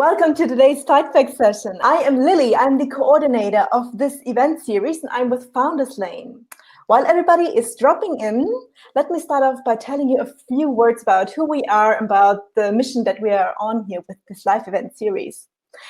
Welcome to today's Fightback Session. I am Lily. I'm the coordinator of this event series, and I'm with Founders Lane. While everybody is dropping in, let me start off by telling you a few words about who we are and about the mission that we are on here with this live event series.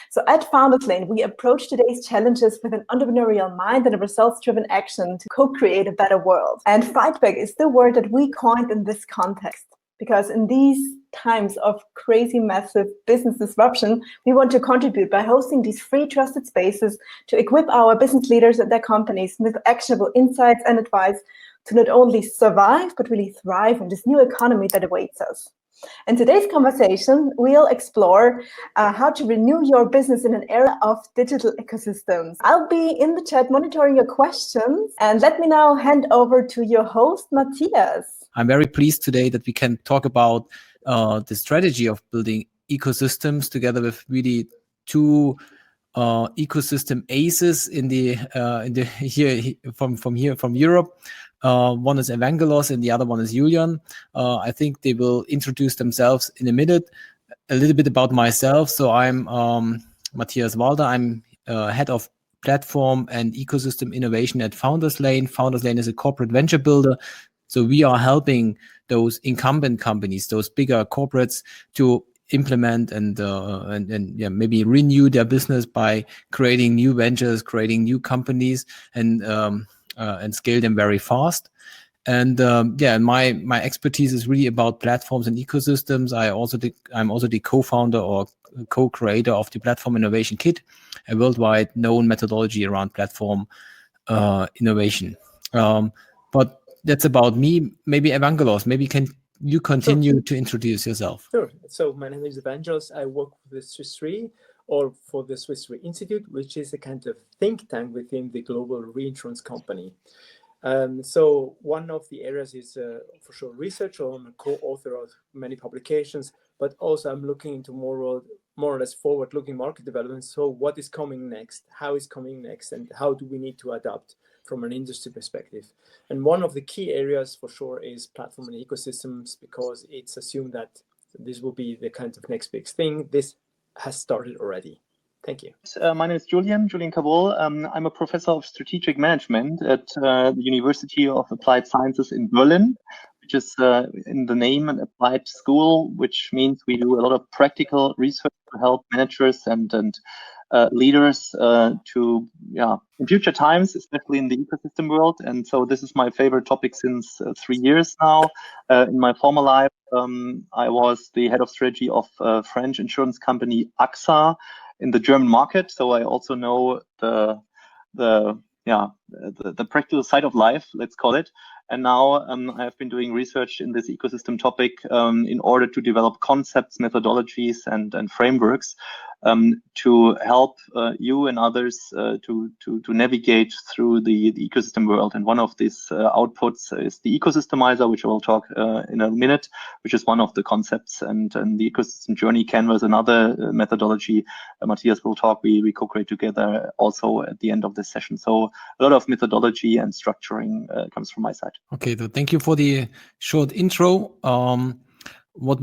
So at Founders Lane, we approach today's challenges with an entrepreneurial mind and a results-driven action to co-create a better world. And Fightback is the word that we coined in this context, because in these times of crazy, massive business disruption, we want to contribute by hosting these free, trusted spaces to equip our business leaders and their companies with actionable insights and advice to not only survive, but really thrive in this new economy that awaits us. In today's conversation, we'll explore how to renew your business in an era of digital ecosystems. I'll be in the chat monitoring your questions, and let me now hand over to your host, Matthias. I'm very pleased today that we can talk about the strategy of building ecosystems together with really two ecosystem aces in the here from Europe. One is Evangelos and the other one is Julien. I think they will introduce themselves in a minute. A little bit about myself. So I'm Matthias Walder. I'm head of platform and ecosystem innovation at Founders Lane. Founders Lane is a corporate venture builder. So we are helping those incumbent companies, those bigger corporates, to implement and maybe renew their business by creating new ventures, creating new companies, and scale them very fast. And my expertise is really about platforms and ecosystems. I'm also the co-founder or co-creator of the Platform Innovation Kit, a worldwide known methodology around platform innovation. But that's about me. Maybe Evangelos, maybe can you continue to introduce yourself? Sure. So my name is Evangelos. I work for the Swiss Re, or for the Swiss Re Institute, which is a kind of think tank within the global reinsurance company. So one of the areas is for sure research. I'm a co-author of many publications, but also I'm looking into more or less forward-looking market development. So what is coming next? How is coming next? And how do we need to adapt from an industry perspective? And one of the key areas for sure is platform and ecosystems, because it's assumed that this will be the kind of next big thing. This has started already. Thank you. My name is Julien Cabot. I'm a professor of strategic management at the University of Applied Sciences in Berlin, which is in the name an applied school, which means we do a lot of practical research to help managers and leaders to, in future times, especially in the ecosystem world. And so this is my favorite topic since 3 years now. In my former life, I was the head of strategy of a French insurance company, AXA, in the German market. So I also know the practical side of life, let's call it. And now I have been doing research in this ecosystem topic in order to develop concepts, methodologies, and frameworks to help you and others to navigate through the ecosystem world. And one of these outputs is the ecosystemizer, which I will talk in a minute, which is one of the concepts. And the ecosystem journey canvas, another methodology Matthias will talk, we co-create together also at the end of this session. So a lot of methodology and structuring comes from my side. Okay, so thank you for the short intro. What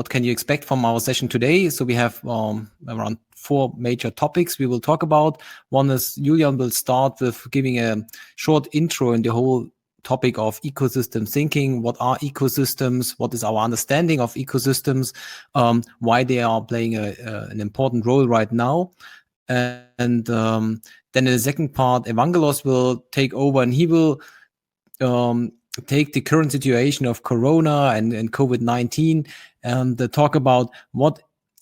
can you expect from our session today? So we have around 4 major topics we will talk about. One is Julien will start with giving a short intro in the whole topic of ecosystem thinking. What are ecosystems? What is our understanding of ecosystems? Why they are playing an important role right now? And then in the second part, Evangelos will take over, and he will take the current situation of Corona and COVID-19 and talk about what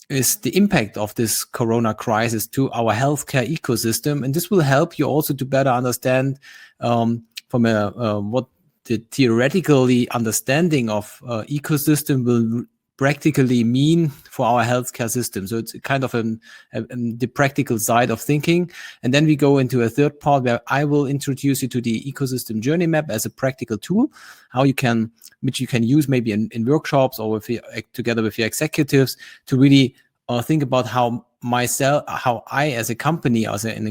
is the impact of this Corona crisis to our healthcare ecosystem. And this will help you also to better understand from what the theoretically understanding of ecosystem will practically mean for our healthcare system. So it's kind of the practical side of thinking. And then we go into a third part where I will introduce you to the ecosystem journey map as a practical tool, which you can use maybe in workshops or together with your executives to really think about how I as a company, as an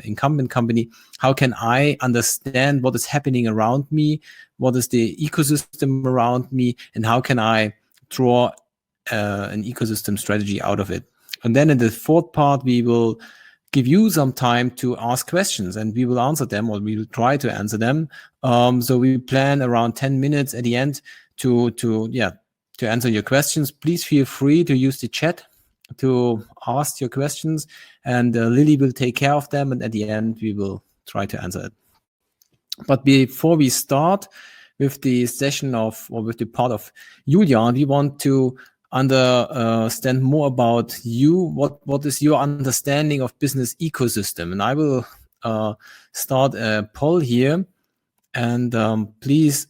incumbent company, how can I understand what is happening around me, what is the ecosystem around me, and how can I draw an ecosystem strategy out of it. And then in the fourth part, we will give you some time to ask questions, and we will answer them, or we will try to answer them. So we plan around 10 minutes at the end to answer your questions. Please feel free to use the chat to ask your questions, and Lily will take care of them, and at the end we will try to answer it. But before we start with the session with the part of Julien, we want to understand more about you. What is your understanding of business ecosystem? And I will start a poll here, and please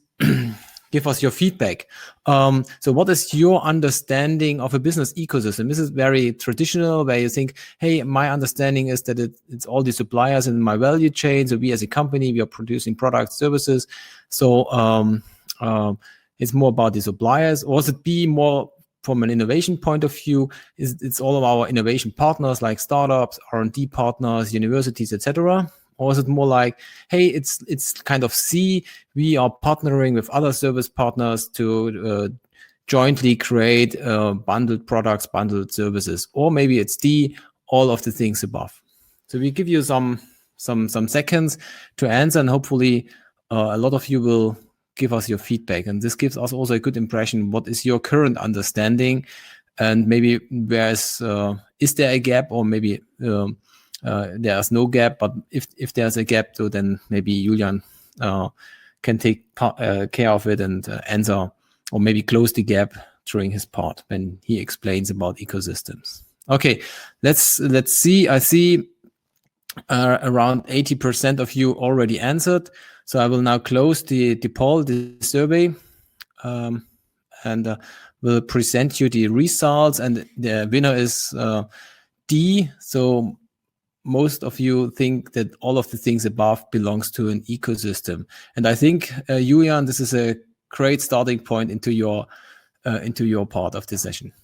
give us your feedback. So what is your understanding of a business ecosystem? This is very traditional, where you think, hey, my understanding is that it's all the suppliers in my value chain. So we as a company, we are producing products, services. So it's more about the suppliers. Or is it be more from an innovation point of view? It's all of our innovation partners like startups, R&D partners, universities, etc.? Or is it more like, hey, it's kind of C, we are partnering with other service partners to jointly create bundled products, bundled services? Or maybe it's D, all of the things above. So we give you some seconds to answer, and hopefully a lot of you will give us your feedback. And this gives us also a good impression. What is your current understanding? And maybe is there a gap, or maybe there's no gap? But if there's a gap, so then maybe Julien can take care of it and answer, or maybe close the gap during his part when he explains about ecosystems. Okay, let's see. I see around 80% of you already answered. So I will now close the poll, the survey, and will present you the results. And the winner is D. So most of you think that all of the things above belongs to an ecosystem. And I think, Julien, this is a great starting point into your part of the session.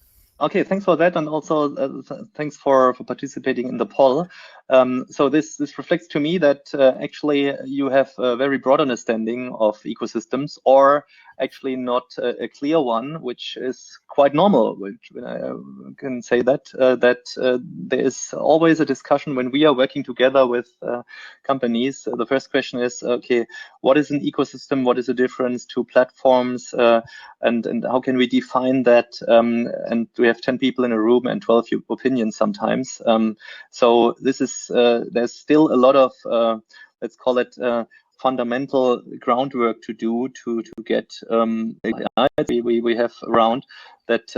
Okay, thanks for that, and also thanks for participating in the poll. So this reflects to me that actually you have a very broad understanding of ecosystems, or actually not a clear one, which is quite normal. Which I can say that there is always a discussion when we are working together with companies. The first question is, okay, what is an ecosystem? What is the difference to platforms? And how can we define that? And we have 10 people in a room and 12 opinions sometimes. So this is there's still a lot of let's call it fundamental groundwork to do to get we have around that.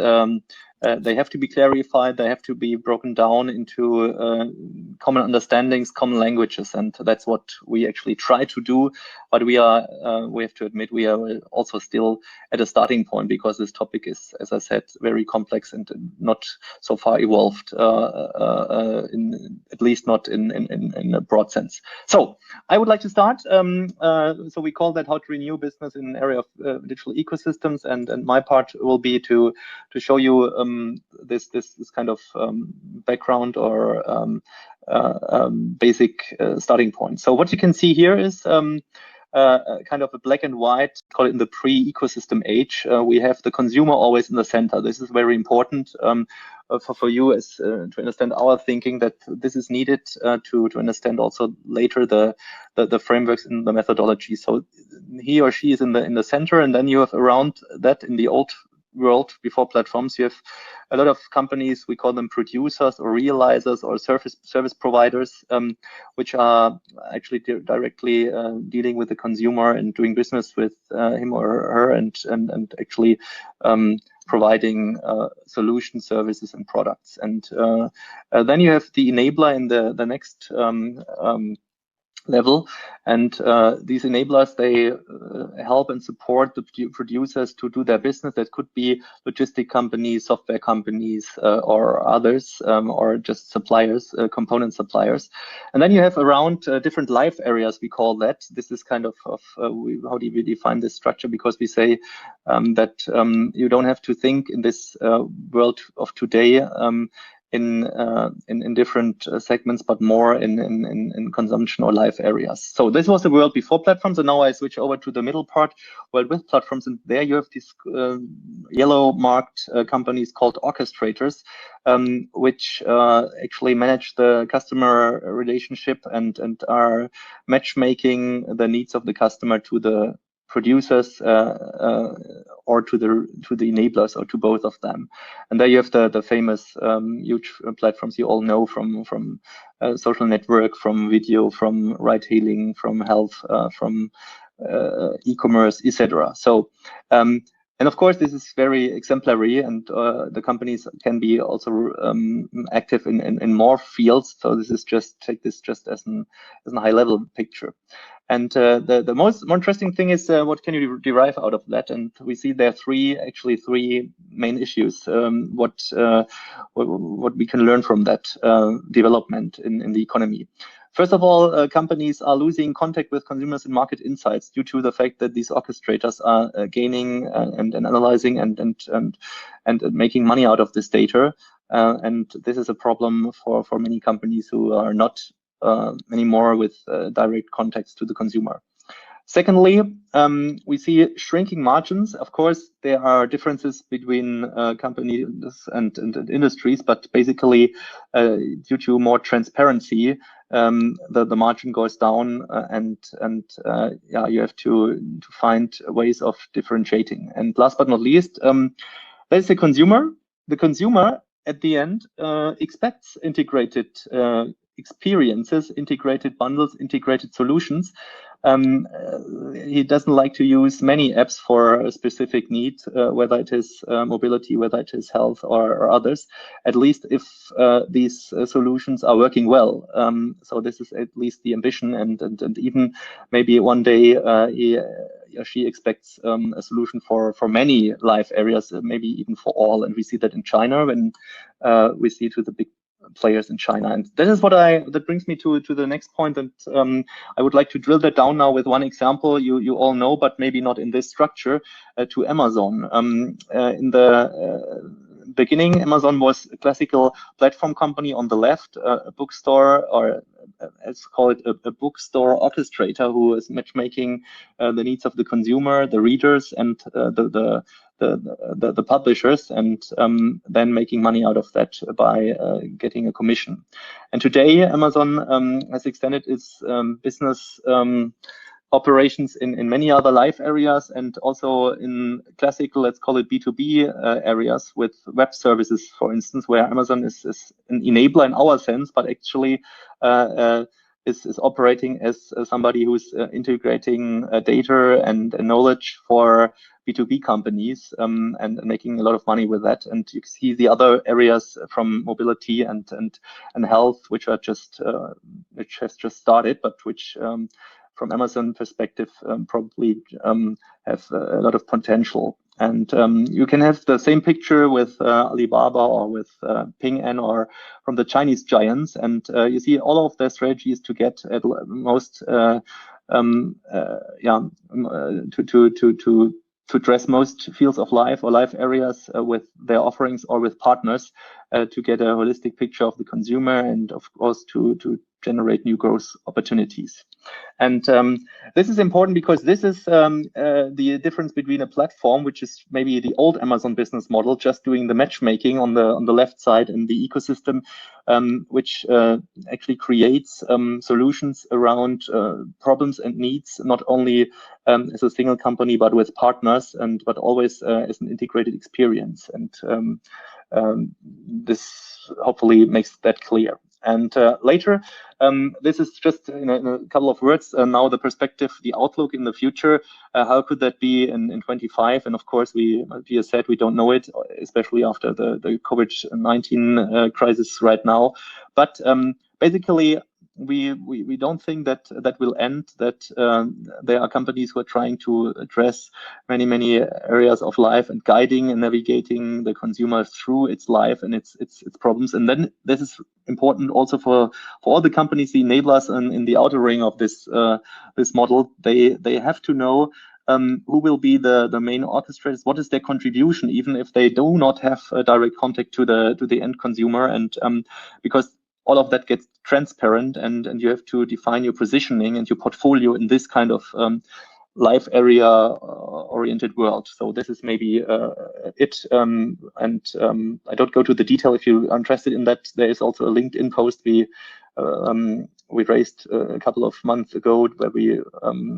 They have to be clarified. They have to be broken down into common understandings, common languages, and that's what we actually try to do. But we have to admit, we are also still at a starting point, because this topic is, as I said, very complex and not so far evolved, at least not in a broad sense. So I would like to start. So we call that how to renew business in an area of digital ecosystems, and my part will be to show you this kind of background or basic starting point. So what you can see here is kind of a black and white, call it in the pre-ecosystem age. We have the consumer always in the center. This is very important for you as to understand our thinking, that this is needed to understand also later the frameworks and the methodology. So he or she is in the center, and then you have around that, in the old world before platforms, you have a lot of companies, we call them producers or realizers or service providers, which are actually directly dealing with the consumer and doing business with him or her, and actually providing solution services and products. And then you have the enabler in the next level, and these enablers, they help and support the producers to do their business. That could be logistic companies, software companies, or others, or just suppliers, component suppliers. And then you have around different life areas, we call that. This is kind of how do we define this structure? Because we say that you don't have to think in this world of today in different segments, but more in consumption or life areas. So this was the world before platforms, and now I switch over to the middle part, world with platforms, and there you have these yellow marked companies called orchestrators, which actually manage the customer relationship and are matchmaking the needs of the customer to the producers or to the enablers, or to both of them. And there you have the famous huge platforms you all know, from social network, from video, from ride hailing, from health, from e-commerce, etc. So and of course, this is very exemplary, and the companies can be also active in more fields. So this is just, take this just as a high level picture. And the most interesting thing is what can you derive out of that? And we see there are three main issues. What we can learn from that development in the economy. First of all, companies are losing contact with consumers and market insights due to the fact that these orchestrators are gaining and analyzing and making money out of this data. And this is a problem for many companies who are not anymore with direct contacts to the consumer. Secondly, we see shrinking margins. Of course, there are differences between companies and industries, but basically, due to more transparency, the margin goes down, and you have to find ways of differentiating. And last but not least, there's the consumer. The consumer at the end expects integrated experiences, integrated bundles, integrated solutions. He doesn't like to use many apps for a specific need, whether it is mobility, whether it is health or others, at least if these solutions are working well. So this is at least the ambition, and even maybe one day he or she expects a solution for many life areas, maybe even for all. And we see that in China, when we see to the big players in China. And that is that brings me to the next point. And I would like to drill that down now with one example you all know, but maybe not in this structure, to Amazon. In the beginning, Amazon was a classical platform company on the left, a bookstore, or let's call it a bookstore orchestrator, who is matchmaking the needs of the consumer, the readers, and the publishers, and then making money out of that by getting a commission. And today, Amazon has extended its business operations in many other life areas, and also in classical, let's call it B2B areas, with web services, for instance, where Amazon is an enabler in our sense, but actually is operating as somebody who's integrating data and knowledge for B2B companies, and making a lot of money with that. And you see the other areas from mobility and health, which are just which has just started, but which from Amazon perspective probably have a lot of potential. And you can have the same picture with Alibaba or with Ping An, or from the Chinese giants. And you see all of their strategies to get at most to address most fields of life or life areas with their offerings or with partners, to get a holistic picture of the consumer, and of course to generate new growth opportunities. And this is important because this is the difference between a platform, which is maybe the old Amazon business model, just doing the matchmaking on the left side, and the ecosystem, which actually creates solutions around problems and needs, not only as a single company, but with partners, but always as an integrated experience. And this hopefully makes that clear. And later, this is just in a couple of words, now the perspective, the outlook in the future, how could that be in 25? And of course, Matthias said, we don't know it, especially after the COVID-19 crisis right now. But basically, we don't think that will end, that there are companies who are trying to address many areas of life, and guiding and navigating the consumer through its life and its problems. And then this is important also for all the companies, the enablers in the outer ring of this model. They have to know who will be the main orchestrators, what is their contribution, even if they do not have a direct contact to the end consumer, and because all of that gets transparent, and you have to define your positioning and your portfolio in this kind of live area oriented world. So this is maybe it, and I don't go to the detail. If you are interested in that, there is also a LinkedIn post we raised a couple of months ago where we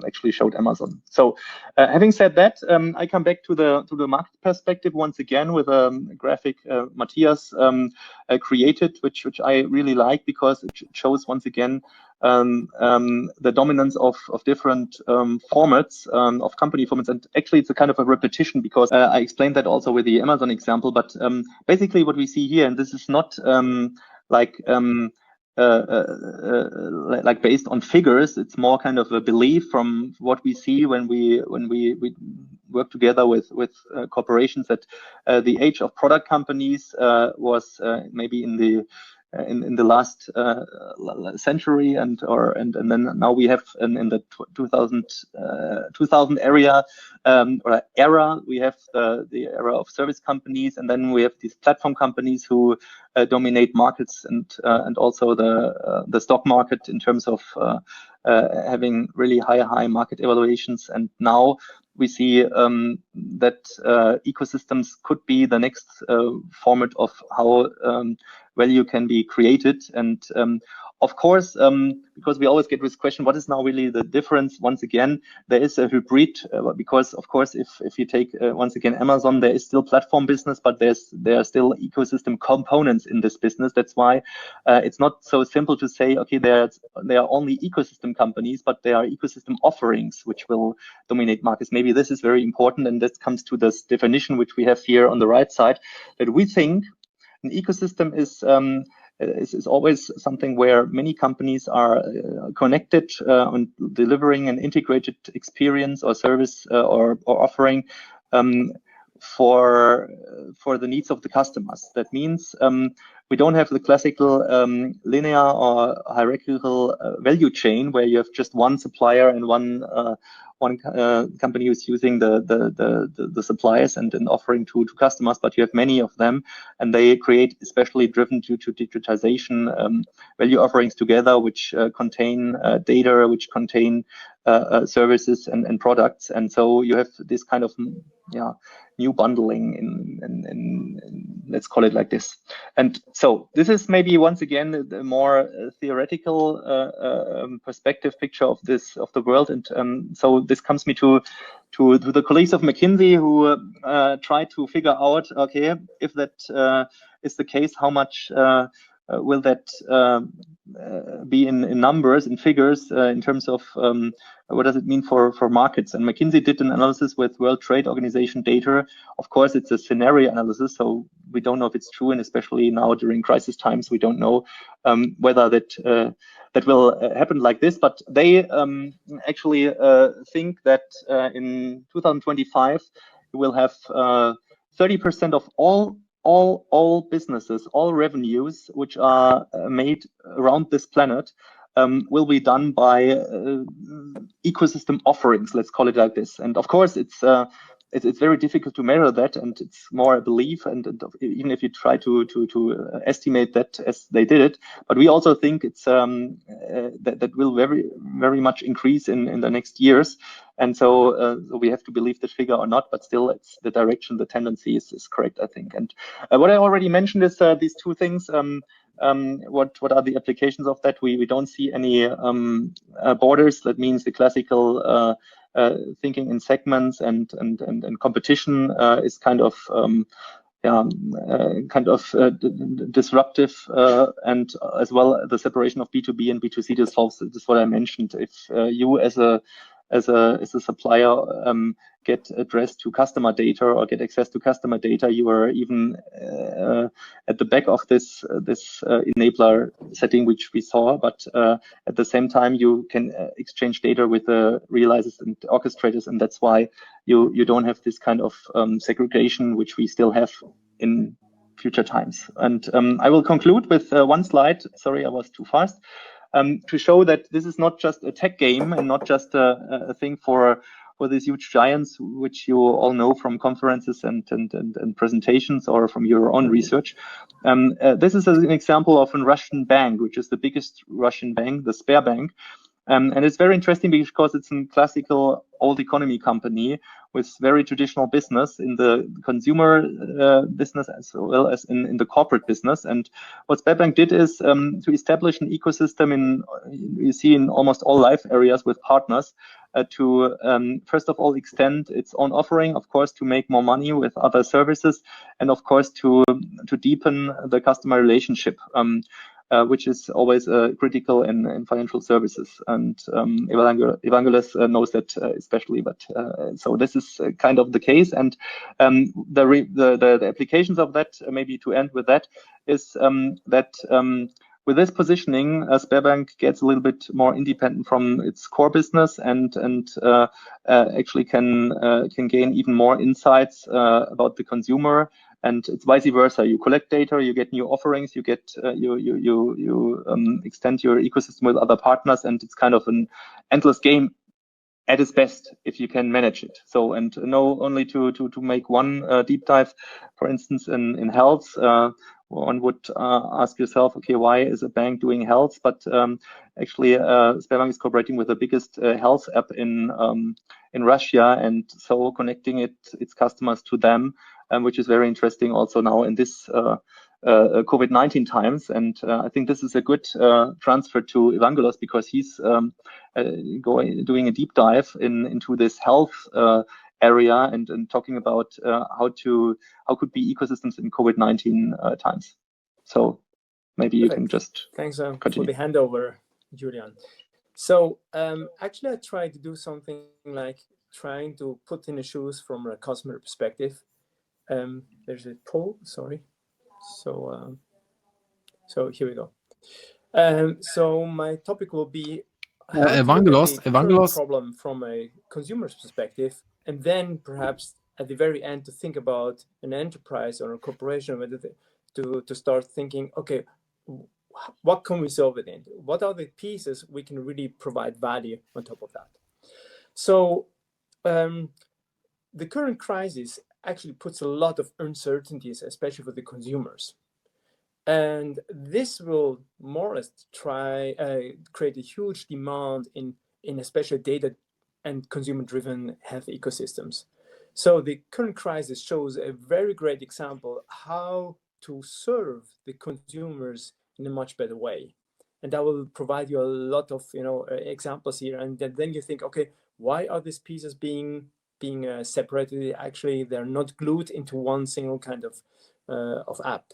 actually showed Amazon. So having said that, I come back to the market perspective once again with a graphic Matthias created, which I really like, because it shows once again the dominance of different formats of company formats. And actually it's a kind of a repetition, because I explained that also with the Amazon example, but basically what we see here, and this is not like based on figures, it's more kind of a belief from what we see when we work together with corporations, that the age of product companies was maybe in the last century, and then now we have in the 2000 area or era, we have the era of service companies, and then we have these platform companies who dominate markets, and also the stock market in terms of having really high market evaluations. And now we see that ecosystems could be the next format of how value can be created. And of course, because we always get this question, what is now really the difference? Once again, there is a hybrid, because of course, if you take once again Amazon, there is still platform business, but there are still ecosystem components in this business. That's why it's not so simple to say, okay, there are only ecosystem companies, but there are ecosystem offerings which will dominate markets. Maybe this is very important, and that comes to this definition which we have here on the right side, that we think an ecosystem is always something where many companies are connected on delivering an integrated experience or service or offering for the needs of the customers. That means we don't have the classical linear or hierarchical value chain where you have just one supplier and one company who's using the suppliers and offering to customers, but you have many of them, and they create, especially driven to digitization, value offerings together, which contain data, which contain services and products. And so you have this kind of new bundling in let's call it like this. And so this is maybe once again a more theoretical perspective picture of the world. And so this comes me to the colleagues of McKinsey, who try to figure out, okay, if that is the case, how much will that be in numbers, in figures, in terms of what does it mean for markets? And McKinsey did an analysis with World Trade Organization data. Of course, it's a scenario analysis, so we don't know if it's true, and especially now during crisis times, we don't know whether that will happen like this. But they actually think that in 2025 we will have 30% of all businesses, all revenues which are made around this planet will be done by ecosystem offerings, let's call it like this. And of course, it's very difficult to measure that, and it's more a belief, and even if you try to estimate that as they did it, but we also think it's that will very much increase in the next years. And so we have to believe that figure or not, but still it's the direction, the tendency is correct, I think. And what I already mentioned is these two things. What are the applications of that? We don't see any borders. That means the classical thinking in segments and competition is kind of disruptive, and as well the separation of B2B and B2C. This is what I mentioned. If you as a supplier get addressed to customer data or get access to customer data, you are even at the back of this enabler setting, which we saw. But at the same time, you can exchange data with the realizers and orchestrators, and that's why you don't have this kind of segregation, which we still have in future times. And I will conclude with one slide. Sorry, I was too fast. To show that this is not just a tech game and not just a thing for for these huge giants, which you all know from conferences and presentations or from your own research. This is an example of a Russian bank, which is the biggest Russian bank, the Sberbank. And it's very interesting because it's a classical old economy company with very traditional business in the consumer business as well as in the corporate business. And what Sberbank did is to establish an ecosystem you see in almost all life areas with partners to first of all extend its own offering, of course, to make more money with other services, and of course to deepen the customer relationship. Which is always critical in financial services, and Evangelos knows that especially. But so this is kind of the case, and the applications of that, maybe to end with that, is that with this positioning, Sberbank gets a little bit more independent from its core business, and actually can gain even more insights about the consumer. And it's vice versa. You collect data, you get new offerings, you get you extend your ecosystem with other partners, and it's kind of an endless game at its best if you can manage it. So, and no, only to make one deep dive, for instance, in health. One would ask yourself, okay, why is a bank doing health? But actually, Sberbank is cooperating with the biggest health app in Russia, and so connecting its customers to them, which is very interesting also now in this COVID-19 times. And I think this is a good transfer to Evangelos, because he's doing a deep dive into this health area and talking about how could be ecosystems in COVID-19 times. So maybe you can just thanks continue. for the handover, Julien. So actually, I tried to do something like trying to put in the shoes from a customer perspective. There's a poll, sorry. So here we go. So my topic will be Evangelos, problem from a consumer's perspective, and then perhaps at the very end to think about an enterprise or a corporation, whether to start thinking, okay, what can we solve it in? What are the pieces we can really provide value on top of that? So the current crisis actually puts a lot of uncertainties, especially for the consumers. And this will more or less create a huge demand in especially data and consumer-driven health ecosystems. So the current crisis shows a very great example how to serve the consumers in a much better way. And I will provide you a lot of examples here. And then you think, okay, why are these pieces being separated? Actually, they're not glued into one single kind of app.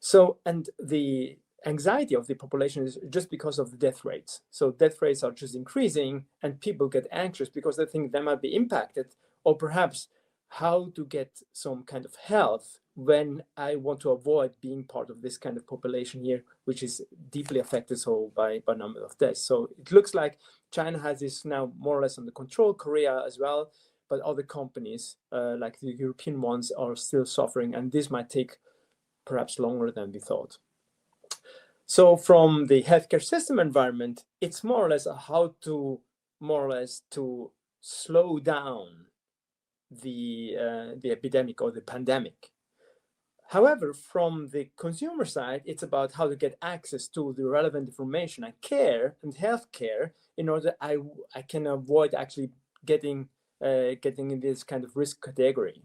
So, and the anxiety of the population is just because of the death rates. So death rates are just increasing, and people get anxious because they think they might be impacted, or perhaps how to get some kind of health when I want to avoid being part of this kind of population here, which is deeply affected by number of deaths. So it looks like China has this now more or less under control, Korea as well, but other companies like the European ones are still suffering, and this might take perhaps longer than we thought. So from the healthcare system environment, it's more or less how to slow down the epidemic or the pandemic. However, from the consumer side, it's about how to get access to the relevant information and care and healthcare in order I can avoid actually getting in this kind of risk category.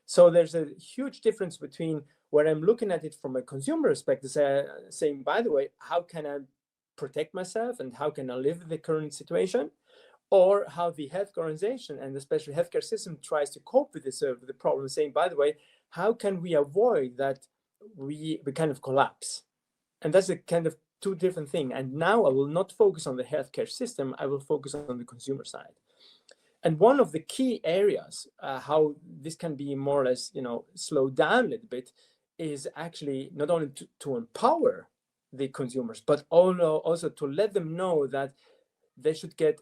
So there's a huge difference between where I'm looking at it from a consumer perspective, saying, by the way, how can I protect myself and how can I live with the current situation? Or how the health organization and especially healthcare system tries to cope with the problem, saying, by the way, how can we avoid that we kind of collapse? And that's a kind of two different things. And now I will not focus on the healthcare system, I will focus on the consumer side. And one of the key areas, how this can be more or less, slowed down a little bit, is actually not only to empower the consumers, but also to let them know that they should get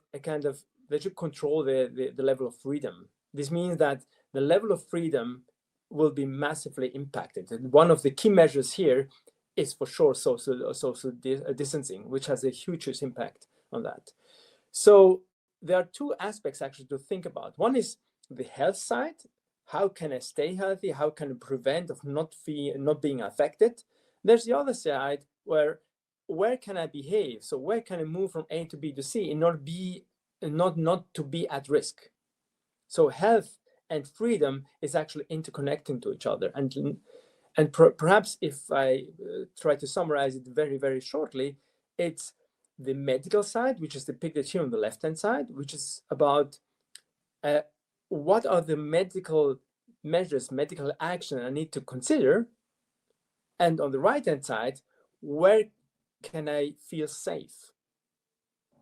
they should control the level of freedom. This means that the level of freedom will be massively impacted. And one of the key measures here is for sure social distancing, which has a huge impact on that. So there are two aspects actually to think about. One is the health side. How can I stay healthy? How can I prevent of not being affected? There's the other side where can I behave? So where can I move from A to B to C in order not to be at risk? So health and freedom is actually interconnecting to each other. And perhaps if I try to summarize it very, very shortly, it's the medical side, which is depicted here on the left-hand side, which is about what are the medical measures, medical action I need to consider. And on the right-hand side, where can I feel safe?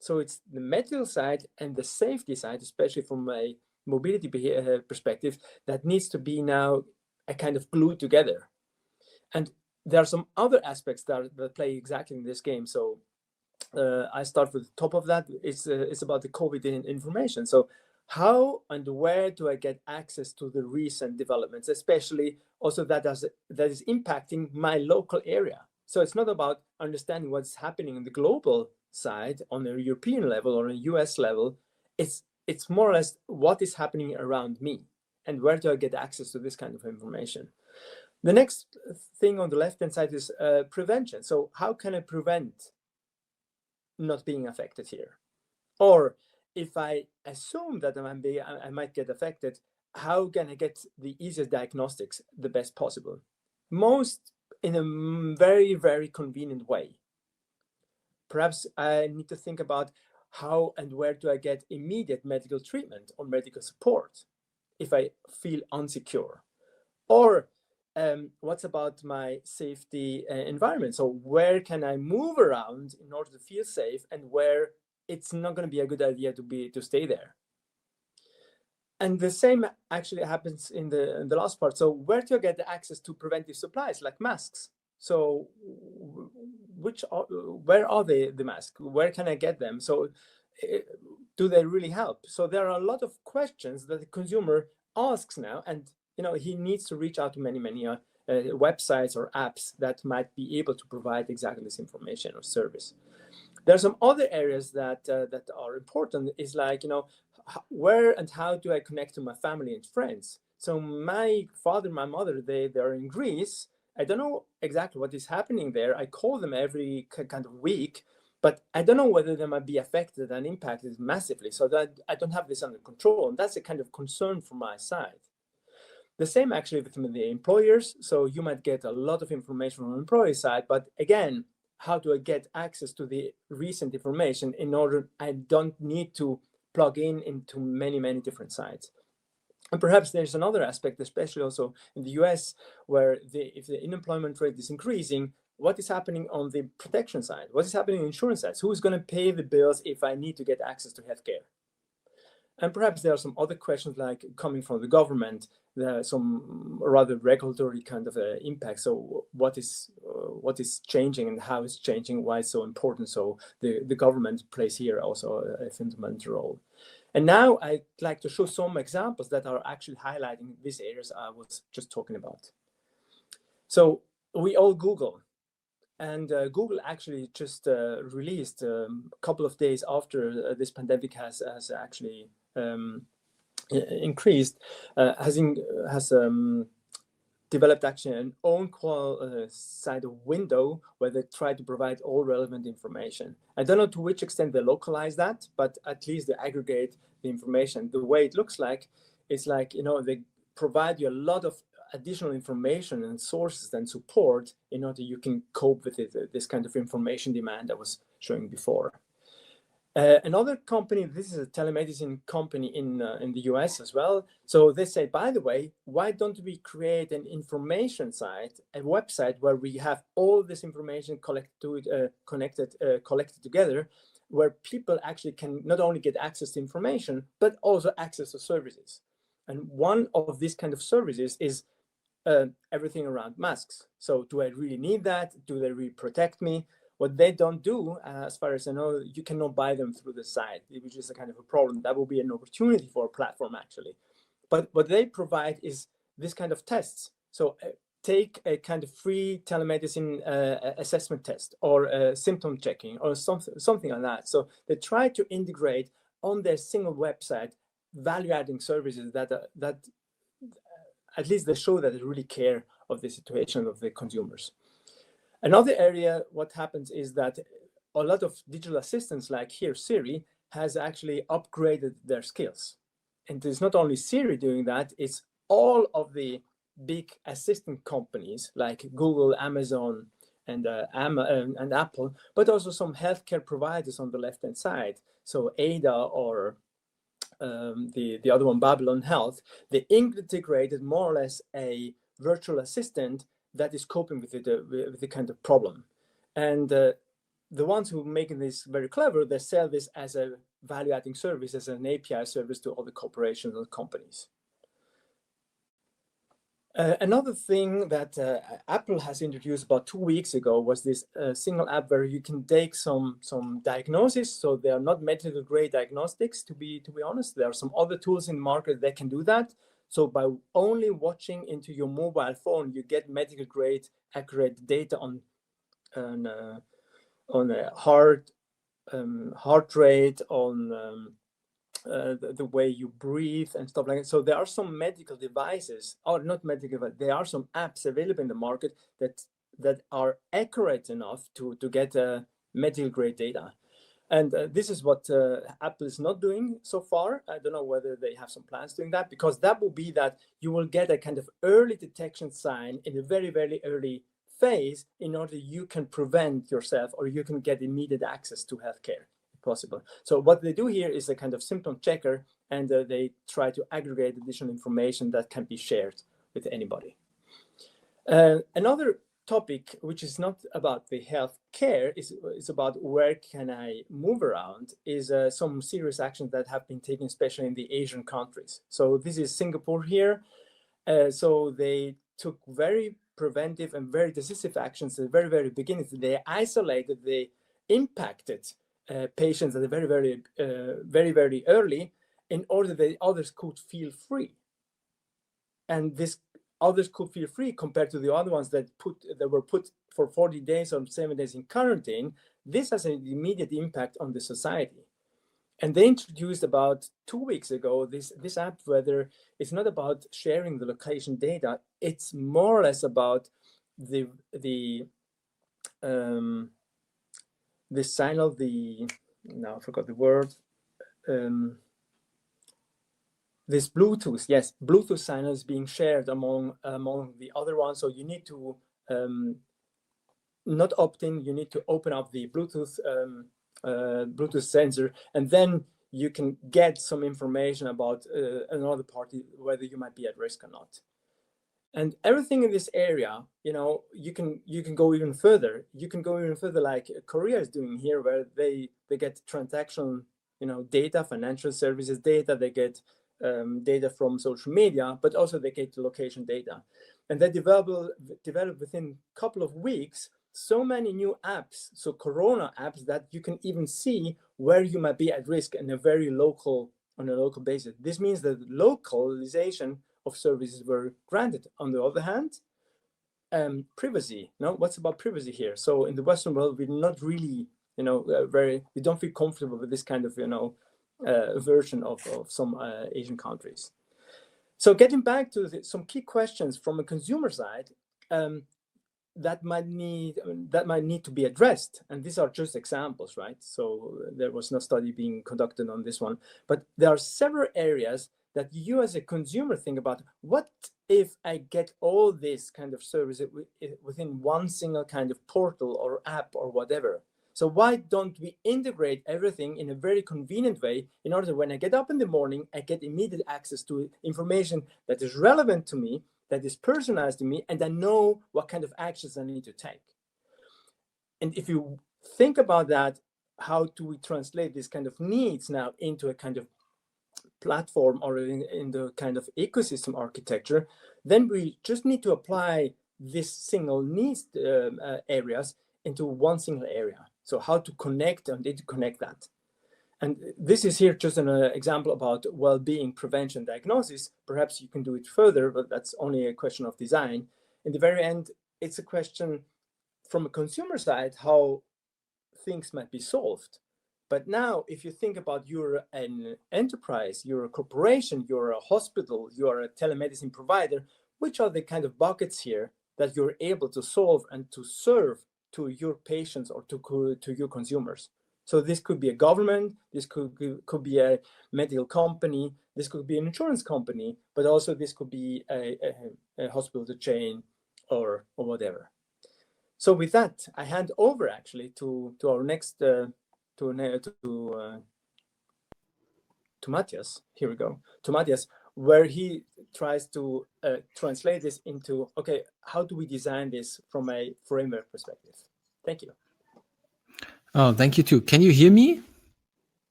So it's the medical side and the safety side, especially from a mobility perspective, that needs to be now a kind of glued together. And there are some other aspects that play exactly in this game. So I start with the top of that. It's about the COVID information. So how and where do I get access to the recent developments, especially also that is impacting my local area? So it's not about understanding what's happening in the global side on a European level or a US level. It's more or less what is happening around me and where do I get access to this kind of information. The next thing on the left-hand side is prevention. So how can I prevent not being affected here? Or if I assume that I might get affected, how can I get the easiest diagnostics the best possible? Most in a very, very convenient way. Perhaps I need to think about how and where do I get immediate medical treatment or medical support if I feel insecure? Or what's about my safety environment? So where can I move around in order to feel safe and where it's not going to be a good idea to stay there? And the same actually happens in the last part. So where do I get the access to preventive supplies like masks? So where are the masks? Where can I get them? So do they really help? So there are a lot of questions that the consumer asks now, and he needs to reach out to many websites or apps that might be able to provide exactly this information or service. There are some other areas that are important. Is like where and how do I connect to my family and friends? So my father, my mother, they're in Greece. I don't know exactly what is happening there. I call them every kind of week, but I don't know whether they might be affected and impacted massively. So that I don't have this under control, and that's a kind of concern from my side. The same actually with the employers. So you might get a lot of information from the employee side, but again, how do I get access to the recent information in order I don't need to plug into many different sites? And perhaps there's another aspect, especially also in the US, where if the unemployment rate is increasing, what is happening on the protection side? What is happening on the insurance side? Who's going to pay the bills if I need to get access to healthcare? And perhaps there are some other questions like coming from the government. There are some rather regulatory kind of impact. So what is changing and how it's changing? Why it's so important? So the government plays here also a fundamental role. And now I'd like to show some examples that are actually highlighting these areas I was just talking about. So we all Google, and Google actually just released a couple of days after this pandemic has actually increased, has developed actually an own side of window where they try to provide all relevant information. I don't know to which extent they localize that, but at least they aggregate the information. The way it looks like, it's like, they provide you a lot of additional information and sources and support in order you can cope with this kind of information demand I was showing before. Another company, this is a telemedicine company in the US as well. So they say, by the way, why don't we create an information site, a website where we have all this information collected together, where people actually can not only get access to information, but also access to services. And one of these kind of services is everything around masks. So do I really need that? Do they really protect me? What they don't do, as far as I know, you cannot buy them through the site, which is a kind of a problem. That will be an opportunity for a platform, actually. But what they provide is this kind of tests. So take a kind of free telemedicine assessment test or symptom checking or something like that. So they try to integrate on their single website value-adding services that at least they show that they really care of the situation of the consumers. Another area, what happens is that a lot of digital assistants like here Siri has actually upgraded their skills. And it's not only Siri doing that, it's all of the big assistant companies like Google, Amazon, and Apple, but also some healthcare providers on the left-hand side. So Ada or the other one, Babylon Health, they integrated more or less a virtual assistant that is coping with the kind of problem. And the ones who are making this very clever, they sell this as a value-adding service, as an API service to other corporations and companies. Another thing that Apple has introduced about 2 weeks ago was this single app where you can take some diagnosis. So they are not medical grade diagnostics, to be honest. There are some other tools in the market that can do that. So by only watching into your mobile phone, you get medical grade accurate data on heart rate, on the way you breathe and stuff like that. So there are some medical devices, or not medical, but there are some apps available in the market that are accurate enough to get medical grade data. And this is what Apple is not doing so far. I don't know whether they have some plans doing that, because that will be that you will get a kind of early detection sign in a very, very early phase in order you can prevent yourself, or you can get immediate access to healthcare. Possible. So what they do here is a kind of symptom checker, and they try to aggregate additional information that can be shared with anybody. Another topic, which is not about the health care, is about where can I move around, is some serious actions that have been taken, especially in the Asian countries. So this is Singapore here. So they took very preventive and very decisive actions at the very, very beginning. They isolated, they impacted patients at the very, very early, in order that others could feel free. And this others could feel free compared to the other ones that were put for 40 days or 7 days in quarantine. This has an immediate impact on the society. And they introduced about 2 weeks ago this app, whether it's not about sharing the location data, it's more or less about the sign of now I forgot the word, this Bluetooth, yes, Bluetooth signals being shared among the other ones. So you need to not opt in, you need to open up the Bluetooth sensor, and then you can get some information about another party, whether you might be at risk or not. And everything in this area, you can go even further. You can go even further, like Korea is doing here, where they get transaction, data, financial services data. They get data from social media, but also they get location data. And they develop within a couple of weeks so many new apps, so Corona apps, that you can even see where you might be at risk on a local basis. This means that localization of services were granted. On the other hand, privacy. What's about privacy here? So in the Western world, we're not really, we don't feel comfortable with this kind of, version of some Asian countries. So getting back to some key questions from a consumer side that might need to be addressed, and these are just examples, right? So there was no study being conducted on this one, but there are several areas that you as a consumer think about. What if I get all this kind of service within one single kind of portal or app or whatever? So why don't we integrate everything in a very convenient way, in order that when I get up in the morning, I get immediate access to information that is relevant to me, that is personalized to me, and I know what kind of actions I need to take. And if you think about that, how do we translate these kind of needs now into a kind of platform or in the kind of ecosystem architecture? Then we just need to apply this single needs areas into one single area. So how to connect and interconnect that. And this is here just an example about well-being, prevention, diagnosis. Perhaps you can do it further, but that's only a question of design. In the very end, it's a question from a consumer side, how things might be solved. But now, if you think about you're an enterprise, you're a corporation, you're a hospital, you're a telemedicine provider, which are the kind of buckets here that you're able to solve and to serve to your patients or to your consumers? So this could be a government, this could be a medical company, this could be an insurance company, but also this could be a hospital chain or whatever. So with that, I hand over actually to our next to Matthias. Here we go, to Matthias, where he tries to translate this into, okay, how do we design this from a framework perspective? Thank you. Oh, thank you too. Can you hear me?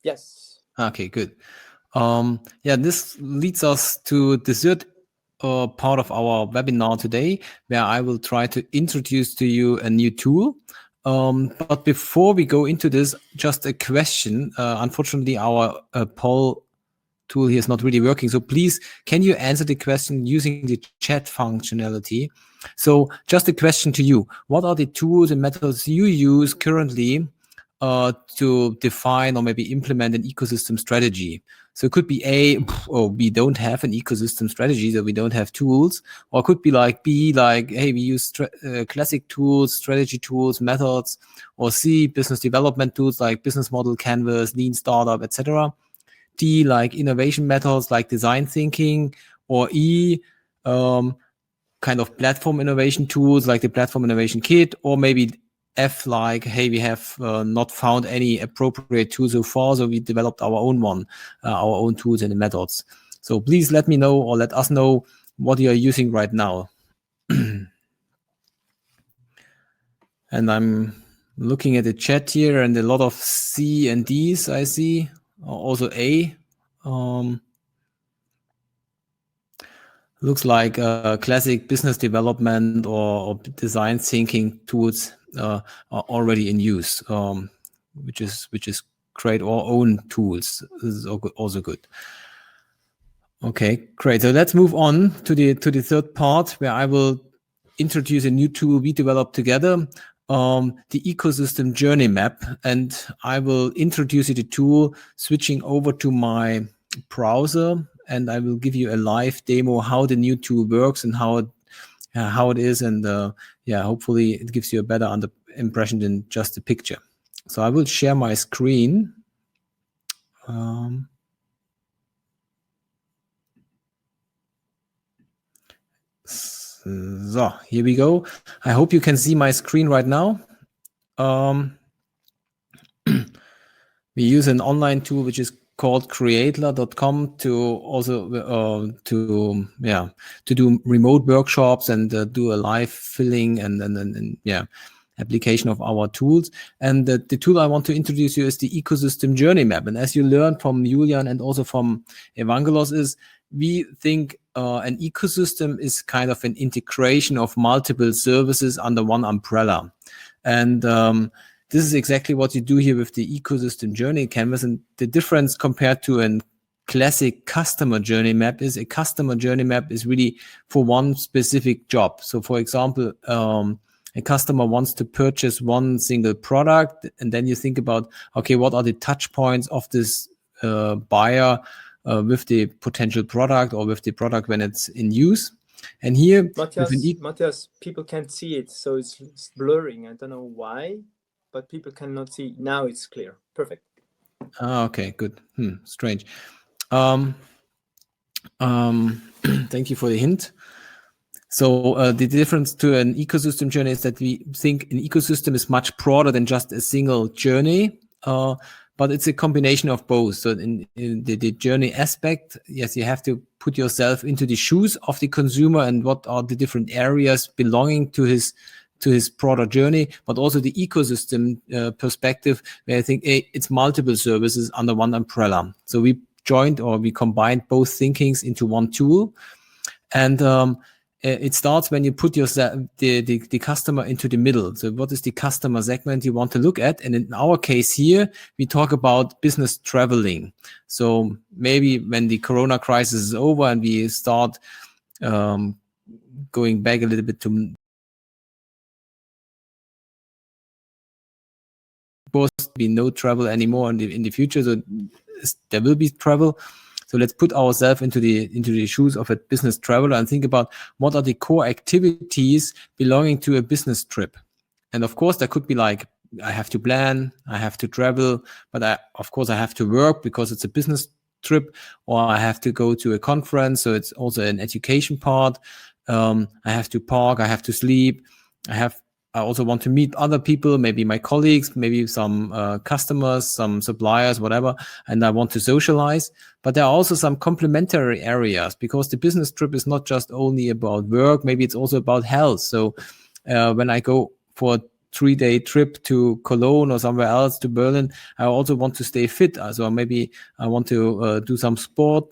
Yes. Okay, good. Yeah, this leads us to the third part of our webinar today, where I will try to introduce to you a new tool. But before we go into this, just a question. Unfortunately, our poll tool here is not really working. So please, can you answer the question using the chat functionality? So just a question to you. What are the tools and methods you use currently to define or maybe implement an ecosystem strategy? So it could be we don't have an ecosystem strategy, so we don't have tools. Or it could be like B, like, hey, we use classic tools, strategy tools, methods. Or C, business development tools like business model, canvas, lean startup, etc. D, like innovation methods like design thinking. Or E, kind of platform innovation tools like the platform innovation kit. Or maybe F, like, hey, we have not found any appropriate tool so far, so we developed our own one, our own tools and methods. So please let me know, or let us know, what you are using right now. And I'm looking at the chat here, and a lot of C and Ds I see, also A. Looks like classic business development or design thinking tools are already in use, which is great. Or own tools. This is also good. Okay, great. So let's move on to the third part, where I will introduce a new tool we developed together, the ecosystem journey map, and I will introduce you the tool, switching over to my browser, and I will give you a live demo how the new tool works and how it is, and yeah, hopefully it gives you a better impression than just a picture. So I will share my screen. So here we go. I hope you can see my screen right now. We use an online tool which is called createla.com to also to do remote workshops and do a live filling and application of our tools. And the tool I want to introduce you is the ecosystem journey map. And as you learned from Julien and also from Evangelos, is we think an ecosystem is kind of an integration of multiple services under one umbrella. And this is exactly what you do here with the ecosystem journey canvas. And the difference compared to a classic customer journey map is a customer journey map is really for one specific job. So for example, a customer wants to purchase one single product, and then you think about, okay, what are the touch points of this buyer with the potential product or with the product when it's in use. And here, Matthias, people can't see it, so it's blurring. I don't know why, but people cannot see. Now it's clear. Perfect. Okay, good. Strange. Thank you for the hint. So the difference to an ecosystem journey is that we think an ecosystem is much broader than just a single journey, but it's a combination of both. So in the journey aspect, yes, you have to put yourself into the shoes of the consumer and what are the different areas belonging to his broader journey, but also the ecosystem perspective, where I think it's multiple services under one umbrella. So we combined both thinkings into one tool. And it starts when you put yourself, the customer into the middle. So what is the customer segment you want to look at? And in our case here, we talk about business traveling. So maybe when the Corona crisis is over and we start going back a little bit to course be no travel anymore in the future, so there will be travel. So let's put ourselves into the shoes of a business traveler and think about what are the core activities belonging to a business trip. And of course, there could be like, I have to plan, I have to travel, but of course I have to work because it's a business trip, or I have to go to a conference, so it's also an education part. I have to park, I have to sleep, I also want to meet other people, maybe my colleagues, maybe some customers, some suppliers, whatever, and I want to socialize. But there are also some complementary areas, because the business trip is not just only about work, maybe it's also about health. So when I go for a 3-day trip to Cologne or somewhere else, to Berlin, I also want to stay fit. So maybe I want to do some sport.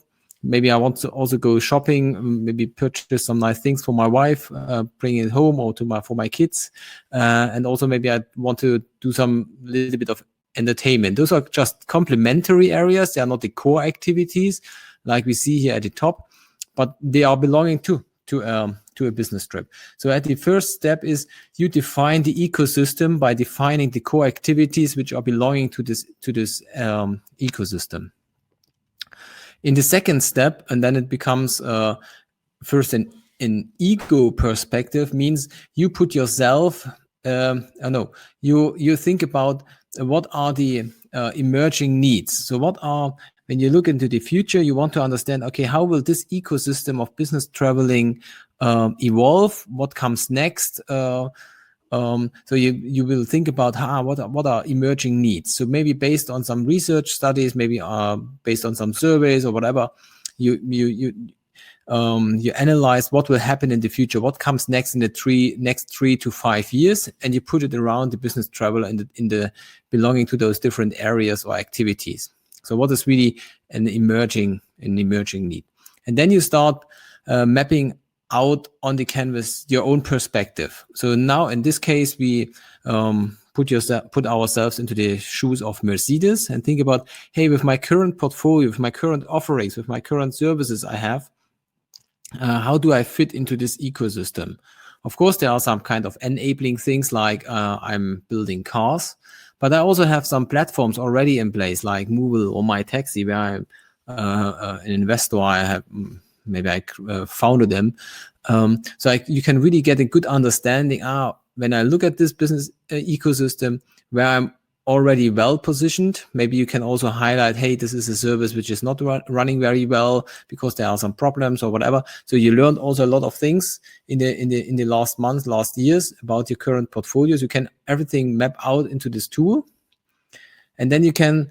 Maybe I want to also go shopping, maybe purchase some nice things for my wife, bring it home, or for my kids. And also maybe I want to do some little bit of entertainment. Those are just complementary areas. They are not the core activities like we see here at the top, but they are belonging to a business trip. So at the first step is you define the ecosystem by defining the core activities which are belonging to this ecosystem. In the second step, and then it becomes first an ego perspective, means you put yourself, you think about what are the emerging needs. So when you look into the future, you want to understand, okay, how will this ecosystem of business traveling evolve? What comes next? So you will think about what are emerging needs. So maybe based on some research studies, maybe based on some surveys or whatever, you analyze what will happen in the future, what comes next in the next 3 to 5 years, and you put it around the business traveler in the belonging to those different areas or activities. So what is really an emerging need? And then you start mapping out on the canvas your own perspective. So now in this case, we put ourselves into the shoes of Mercedes and think about, hey, with my current portfolio, with my current offerings, with my current services I have, how do I fit into this ecosystem? Of course, there are some kind of enabling things like I'm building cars, but I also have some platforms already in place like Movil or My Taxi, where I'm an investor. I founded them. So you can really get a good understanding. When I look at this business ecosystem where I'm already well positioned, maybe you can also highlight, hey, this is a service which is not running very well because there are some problems or whatever. So you learned also a lot of things in the last months, last years about your current portfolios. You can everything map out into this tool, and then you can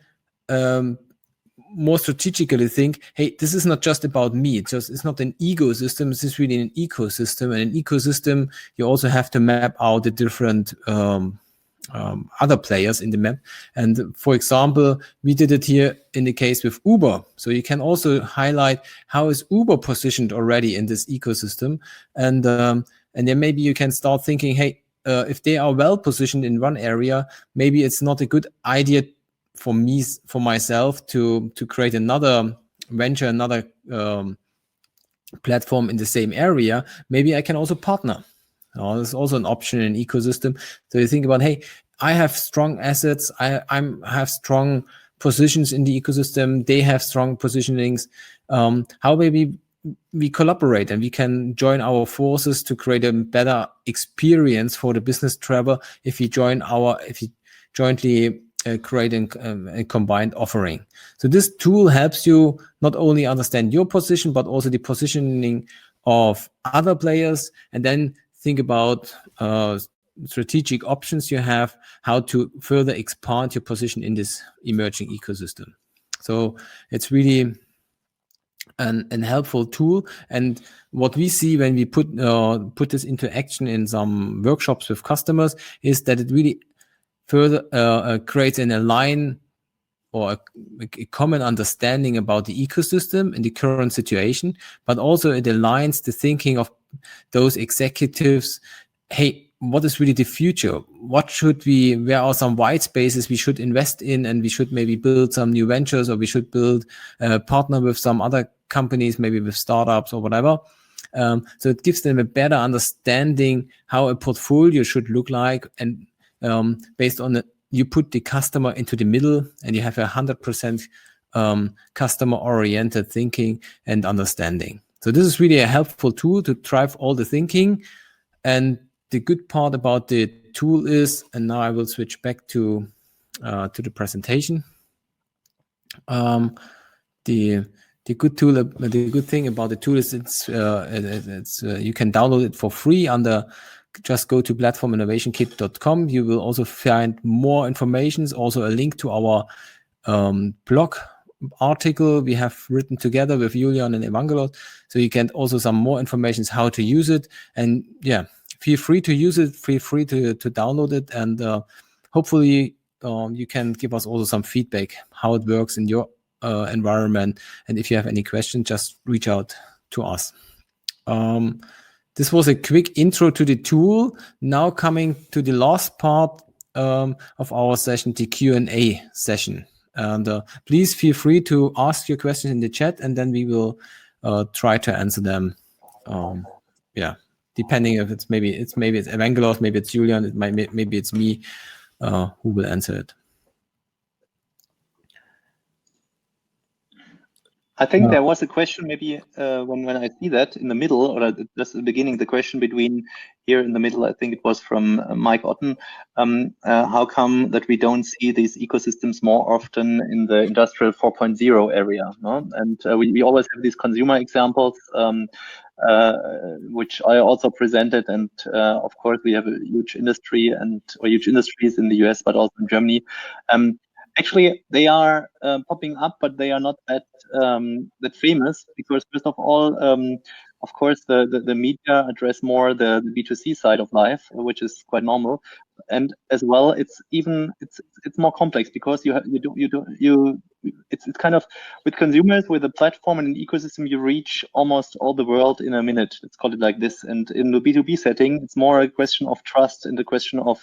more strategically think, hey, this is not just about me. It's not an ecosystem. This is really an ecosystem. And an ecosystem, you also have to map out the different other players in the map. And for example, we did it here in the case with Uber. So you can also highlight how is Uber positioned already in this ecosystem. And then maybe you can start thinking, hey, if they are well positioned in one area, maybe it's not a good idea for myself to create another venture, another platform in the same area. Maybe I can also partner. There's also an option in an ecosystem. So you think about, hey, I have strong assets. I have strong positions in the ecosystem. They have strong positionings. How maybe we collaborate and we can join our forces to create a better experience for the business traveler if we jointly creating a combined offering. So this tool helps you not only understand your position, but also the positioning of other players, and then think about strategic options you have, how to further expand your position in this emerging ecosystem. So it's really an helpful tool. And what we see when we put this into action in some workshops with customers is that it really further creates an align or a common understanding about the ecosystem in the current situation, but also it aligns the thinking of those executives. Hey, what is really the future? Where are some white spaces we should invest in, and we should maybe build some new ventures, or we should partner with some other companies, maybe with startups or whatever. So it gives them a better understanding how a portfolio should look like, and based on you put the customer into the middle, and you have 100% customer-oriented thinking and understanding. So this is really a helpful tool to drive all the thinking. And the good part about the tool is, and now I will switch back to the presentation. The good thing about the tool is it's you can download it for free under. Just go to platforminnovationkit.com. You will also find more information, also a link to our blog article we have written together with Julien and Evangelos. So you can also some more information how to use it. And yeah, feel free to use it, feel free to download it. And hopefully you can give us also some feedback, how it works in your environment. And if you have any questions, just reach out to us. This was a quick intro to the tool. Now coming to the last part of our session, the Q&A session. And please feel free to ask your questions in the chat, and then we will try to answer them. Yeah, depending if it's maybe it's Evangelos, maybe it's Julien, maybe it's me who will answer it. I think there was a question maybe when I see that in the middle, or just at the beginning, the question between here in the middle, I think it was from Mike Otten. How come that we don't see these ecosystems more often in the industrial 4.0 area? No? And we always have these consumer examples, which I also presented. And of course, we have a huge industry or huge industries in the US, but also in Germany. Actually, they are popping up, but they are not that famous because, first of all, of course, the media address more the B2C side of life, which is quite normal, and as well, it's more complex because it's kind of with consumers, with a platform and an ecosystem, you reach almost all the world in a minute. Let's call it like this. And in the B2B setting, it's more a question of trust and a question of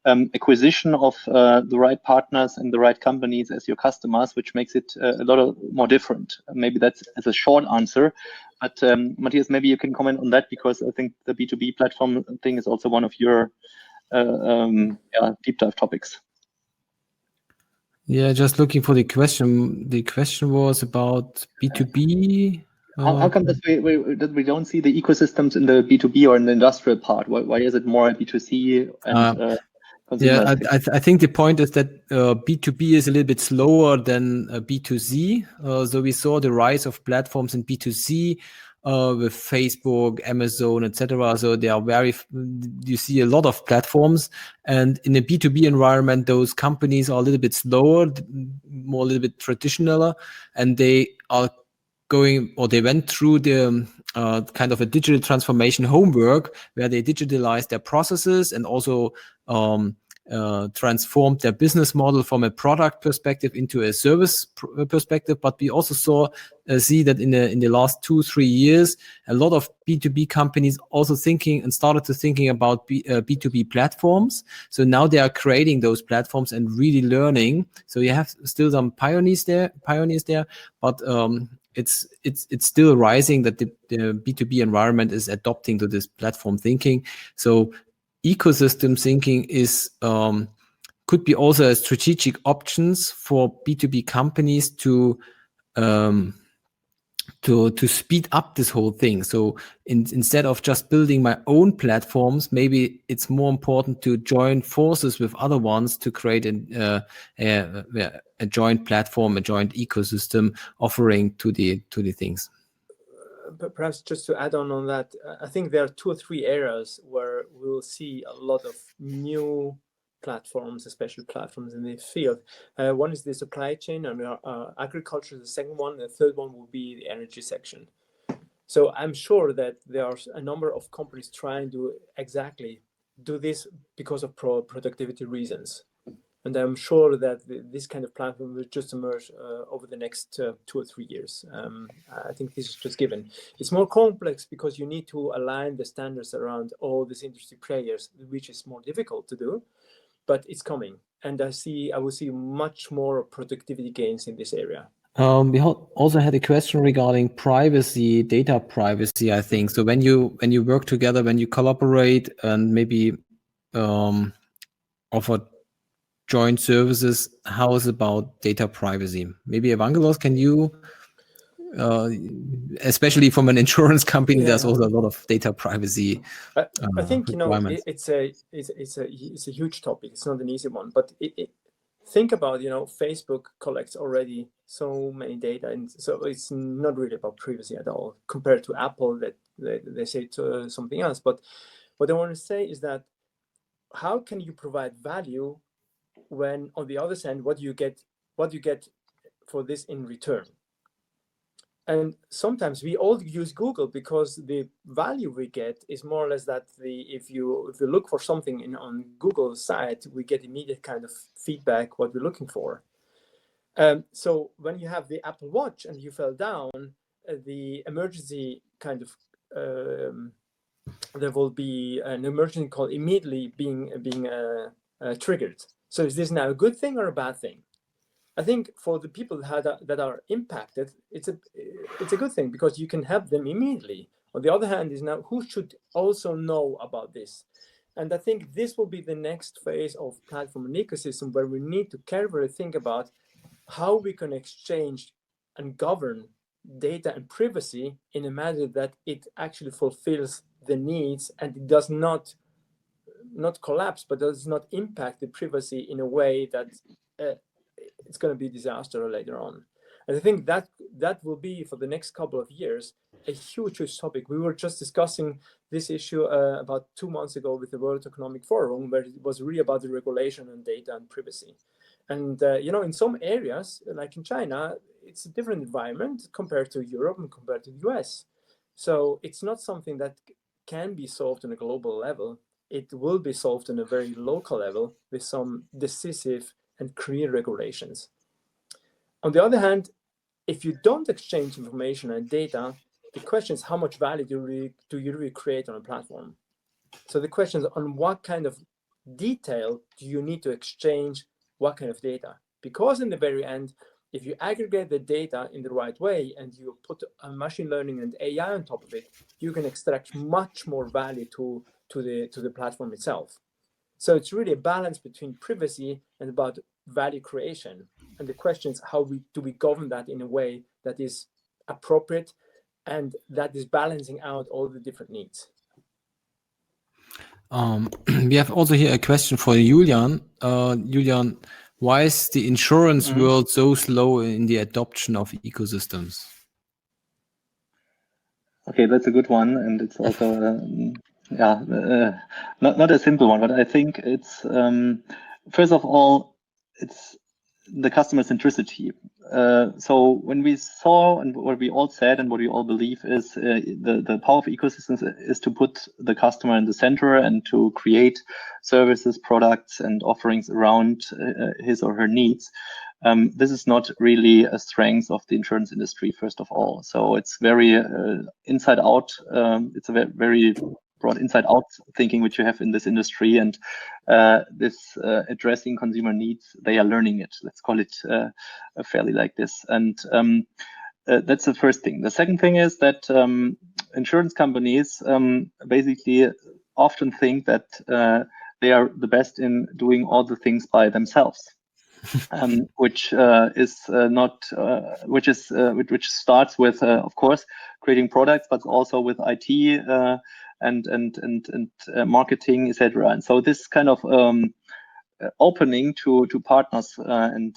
acquisition of the right partners and the right companies as your customers, which makes it a lot more different. Maybe that's as a short answer. But Matthias, maybe you can comment on that, because I think the B2B platform thing is also one of your deep dive topics. Yeah, just looking for the question. The question was about B2B. How come that we don't see the ecosystems in the B2B or in the industrial part? Why is it more B2C and yeah, I think the point is that B2B is a little bit slower than B2C. So we saw the rise of platforms in B2C with Facebook, Amazon, etc. So they are you see a lot of platforms, and in a B2B environment, those companies are a little bit slower, more a little bit traditional, and they are they went through the kind of a digital transformation homework where they digitalized their processes and also transformed their business model from a product perspective into a service perspective. But we also see that in the last 2-3 years, a lot of B2B companies also started to thinking about B2B platforms. So now they are creating those platforms and really learning. So you have still some pioneers there, but it's still rising that the B2B environment is adopting to this platform thinking. So ecosystem thinking is could be also a strategic options for B2B companies to speed up this whole thing. So instead of just building my own platforms, maybe it's more important to join forces with other ones to create a joint platform, a joint ecosystem offering to the things. But perhaps just to add on that, I think there are 2 or 3 areas where we will see a lot of new platforms, especially platforms in this field. One is the supply chain, and agriculture is the second one. The third one will be the energy section. So I'm sure that there are a number of companies trying to exactly do this because of productivity reasons. And I'm sure that this kind of platform will just emerge over the next 2 or 3 years. I think this is just given. It's more complex because you need to align the standards around all these industry players, which is more difficult to do, but it's coming. And I will see much more productivity gains in this area. We also had a question regarding privacy, data privacy, I think. So when you work together, when you collaborate and maybe offer joint services, how is about data privacy? Maybe Evangelos, can you, especially from an insurance company, there's also a lot of data privacy I think requirements. it's a huge topic. It's not an easy one, but think about Facebook collects already so many data, and so it's not really about privacy at all compared to Apple that they say to something else. But what I want to say is that how can you provide value when on the other side what you get for this in return? And sometimes we all use Google because the value we get is more or less that if you look for something on Google's site, we get immediate kind of feedback what we're looking for. So when you have the Apple Watch and you fell down, the emergency kind of there will be an emergency call immediately being triggered. So is this now a good thing or a bad thing? I think for the people that are impacted, it's a good thing because you can help them immediately. On the other hand, is now who should also know about this? And I think this will be the next phase of platform and ecosystem where we need to carefully think about how we can exchange and govern data and privacy in a manner that it actually fulfills the needs and it does not collapse, but does not impact the privacy in a way that it's going to be a disaster later on. And I think that will be for the next couple of years a huge topic. We were just discussing this issue about 2 months ago with the World Economic Forum, where it was really about the regulation on data and privacy. And in some areas, like in China, it's a different environment compared to Europe and compared to the US. So it's not something that can be solved on a global level. It will be solved on a very local level with some decisive and clear regulations. On the other hand, if you don't exchange information and data, the question is how much value do you really create on a platform? So the question is on what kind of detail do you need to exchange what kind of data? Because in the very end, if you aggregate the data in the right way and you put a machine learning and AI on top of it, you can extract much more value to the platform itself. So it's really a balance between privacy and about value creation. And the question is how do we govern that in a way that is appropriate and that is balancing out all the different needs. We have also here a question for Julian. Julian, why is the insurance world so slow in the adoption of ecosystems? Okay, that's a good one, and it's also not a simple one, but I think it's first of all it's the customer centricity. So when we saw and what we all said and what we all believe is the power of ecosystems is to put the customer in the center and to create services, products, and offerings around his or her needs. This is not really a strength of the insurance industry, first of all. So it's very inside out. It's a very broad inside out thinking which you have in this industry, and this addressing consumer needs, they are learning it. Let's call it fairly like this. And that's the first thing. The second thing is that insurance companies basically often think that they are the best in doing all the things by themselves. Which starts with of course creating products, but also with IT and marketing, etc. And so this kind of opening to partners and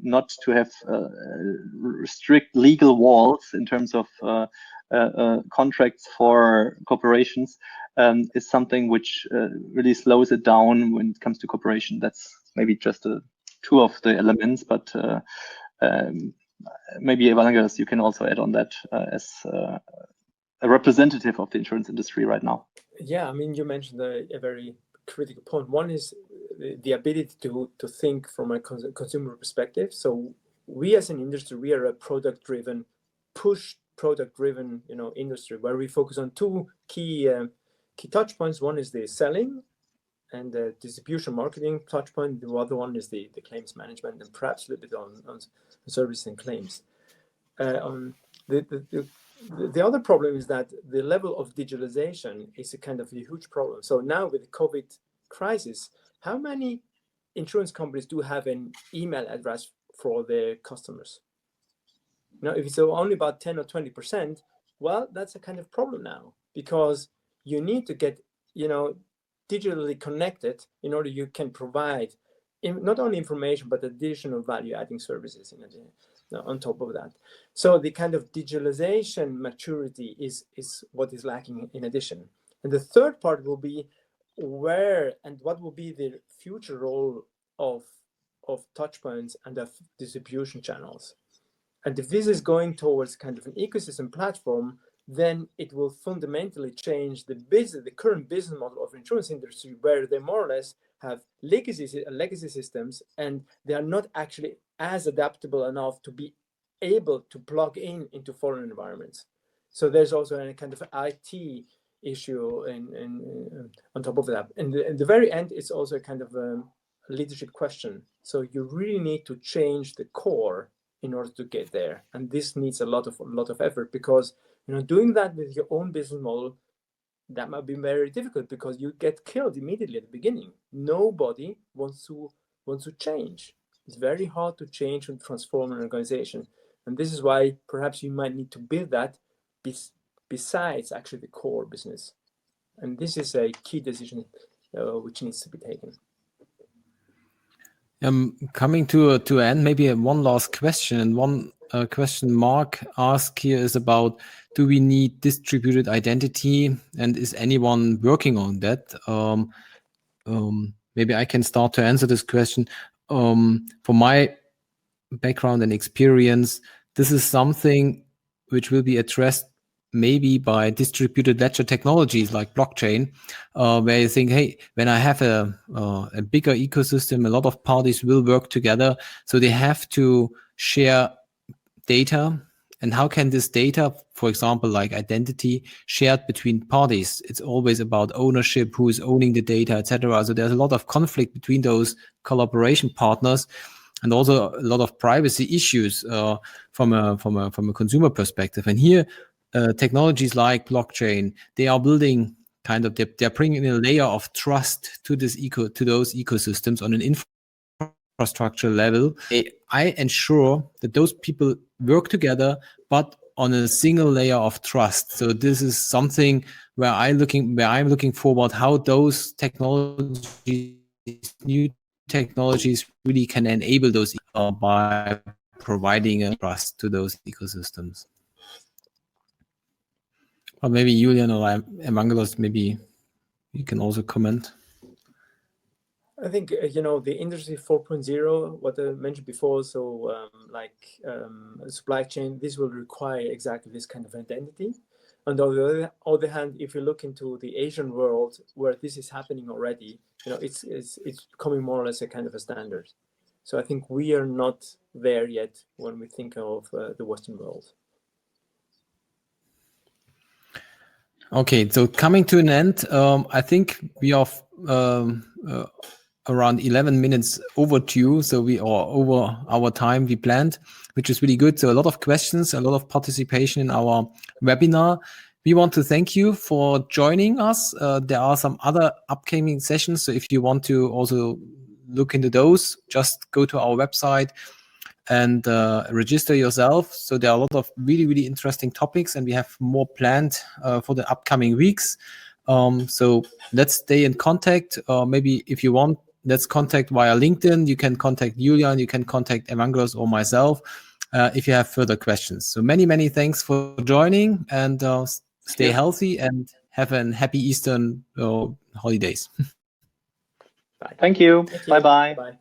not to have strict legal walls in terms of contracts for corporations is something which really slows it down when it comes to cooperation. That's maybe just two of the elements, but maybe Evangelos, you can also add on that as a representative of the insurance industry right now. Yeah, I mean, you mentioned a very critical point. One is the ability to think from a consumer perspective. So we as an industry, we are a product-driven, product-driven, industry where we focus on two key touch points. One is the selling and the distribution marketing touch point. The other one is the claims management and perhaps a little bit on service and claims. The other problem is that the level of digitalization is a kind of a huge problem. So now with the COVID crisis, how many insurance companies do have an email address for their customers. Now, if it's only about 10 or 20%, well, that's a kind of problem now, because you need to get, digitally connected in order you can provide not only information, but additional value-adding services on top of that. So the kind of digitalization maturity is what is lacking in addition. And the third part will be where and what will be the future role of touchpoints and of distribution channels. And if this is going towards kind of an ecosystem platform, then it will fundamentally change the current business model of the insurance industry, where they more or less have legacy systems, and they are not actually as adaptable enough to be able to plug into foreign environments. So there's also a kind of IT issue on top of that. And in the very end, it's also a kind of a leadership question. So you really need to change the core in order to get there, and this needs a lot of effort, because doing that with your own business model, that might be very difficult, because you get killed immediately at the beginning. Nobody wants to change. It's very hard to change and transform an organization, and this is why perhaps you might need to build that besides actually the core business. And this is a key decision which needs to be taken. Coming to end, maybe one last question, and one question Mark asked here is about, do we need distributed identity, and is anyone working on that? Maybe I can start to answer this question. From my background and experience, this is something which will be addressed maybe by distributed ledger technologies like blockchain, where you think, hey, when I have a bigger ecosystem, a lot of parties will work together, so they have to share data. And how can this data, for example, like identity, shared between parties? It's always about ownership, who is owning the data, etc. So there's a lot of conflict between those collaboration partners, and also a lot of privacy issues from a consumer perspective. And here, technologies like blockchain, they are building they're bringing a layer of trust to those ecosystems on an infrastructure level. I ensure that those people work together, but on a single layer of trust. So this is something where I'm looking forward how those new technologies really can enable those by providing a trust to those ecosystems. Or maybe Julien or Evangelos, maybe you can also comment. I think, the industry 4.0, what I mentioned before, so supply chain, this will require exactly this kind of identity. And on the other hand, if you look into the Asian world, where this is happening already, it's becoming more or less a kind of a standard. So I think we are not there yet when we think of the Western world. Okay, so coming to an end, I think we are around 11 minutes overdue, so we are over our time we planned, which is really good. So a lot of questions, a lot of participation in our webinar. We want to thank you for joining us. There are some other upcoming sessions, so if you want to also look into those, just go to our website and register yourself. So there are a lot of really, really interesting topics, and we have more planned for the upcoming weeks. So let's stay in contact. Maybe if you want, let's contact via LinkedIn. You can contact Julien, you can contact Evangelos or myself if you have further questions. So many, many thanks for joining, and stay healthy and have a happy Eastern holidays. Thank you. Bye-bye. Bye.